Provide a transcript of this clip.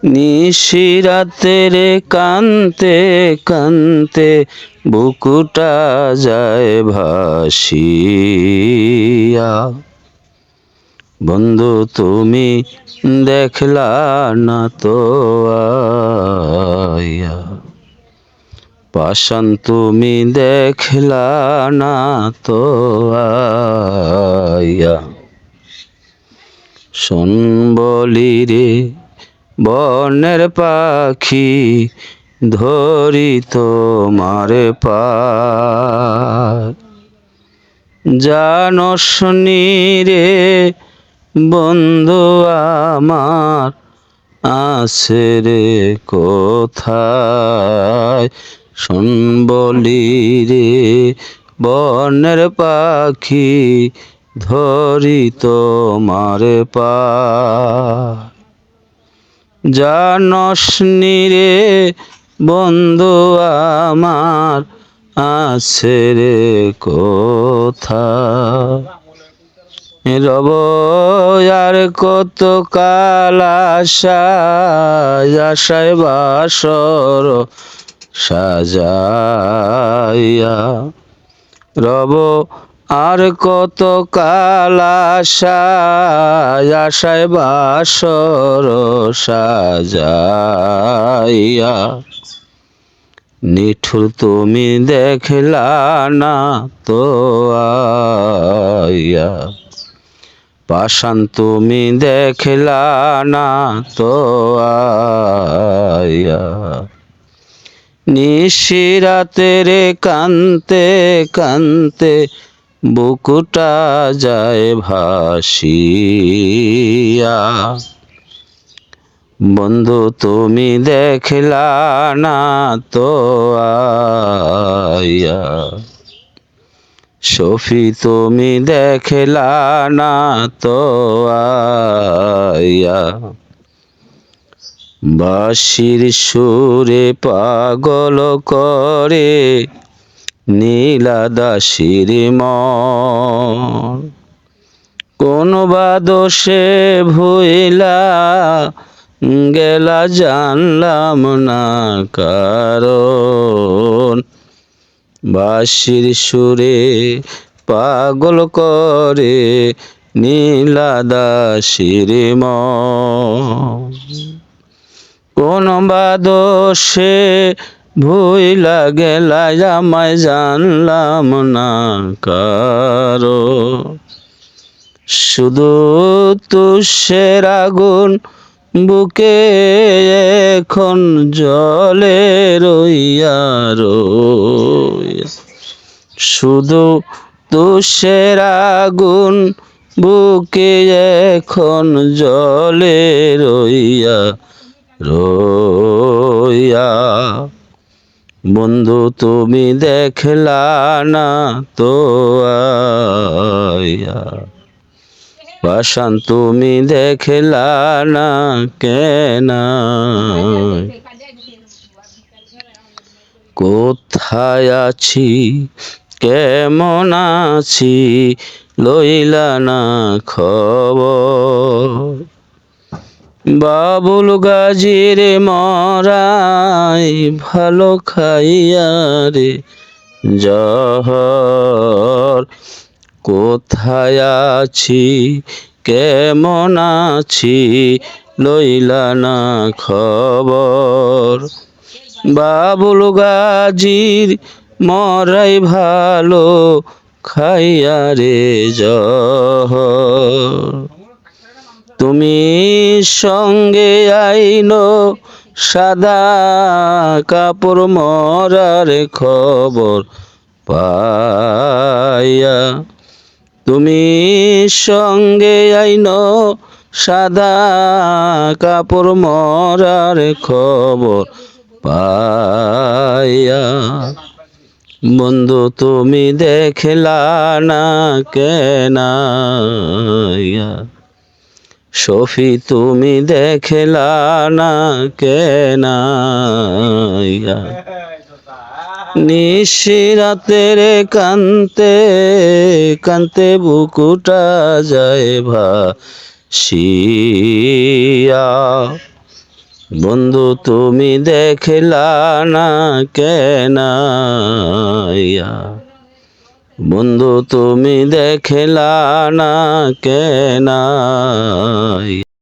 নিশিরাতের কান্তে কান্তে বুকুটা যায় ভাসিয়া। বন্ধু তুমি দেখলা না তো আইয়া, পাষাণ তুমি দেখলা না তো আইয়া। শোন বলি রে বনের পাখি, ধরি তোমার পায়। জানোস নি রে বন্ধু আমার, আছে রে কোথায়। শোন বলি রে বনের পাখি, ধরি তোমার পায়। জানোস নি রে বন্ধু আমার, আছে রে কোথায়। রব আর কত কাল আশায় আশায় বাসর সাজাইয়া। রব আর কত কাল আশায় আশায় বাসর সাজাইয়া। নিঠুর তুমি দেখলা না তো আইয়া, পাষাণ তুমি দেখলা না তো আইয়া। নিশিরাতের কান্তে কান্তে বুকুটা যায় ভাসিয়া। বন্ধু তুমি দেখলা না তো আইয়া, সফি তুমি দেখলা না তো আইয়া। বাঁশির সুরে পাগল করে নীলা দাসির মন। কোন বা দোষে ভুইলা গেলা জানলাম না কারণ। বাঁশির সুরে পাগল করে নীলা দাসির মন। কোন বা দোষে ভুইলা গেলা আমায় জানলাম না কারণ। শুধু তুষের আগুন বুকে এখন জলে রইয়া রইয়া। শুধু তুষের আগুন বুকে এখন জলে রইয়া রইয়া। বন্ধু তুমি দেখলা না তো আইয়া, পাষাণ তুমি দেখলা না কেন। কোথায় আছি কেমন আছি লইলা না খবর। বাবুল গাজীর মরাই ভালো খাইয়া রে জহর। কোথায় আছি কেমন আছি লইলা না খবর। বাবুল গাজীর মরাই ভালো খাইয়া রে জহর। তুমি সঙ্গে আইনো সাদা কাপড় মরার খবর পাইয়া। তুমি সঙ্গে আইনো সাদা কাপড় মরার খবর পাইয়া। বন্ধু তুমি দেখলা না কেন। সফি তুমি দেখলা না কেন। নিশিরাতের কান্তে কান্তে বুকুটা যায় ভাসিয়া। বন্ধু তুমি দেখলা না কেন আইয়া, বন্ধু তুমি দেখলা না কেন আইয়া।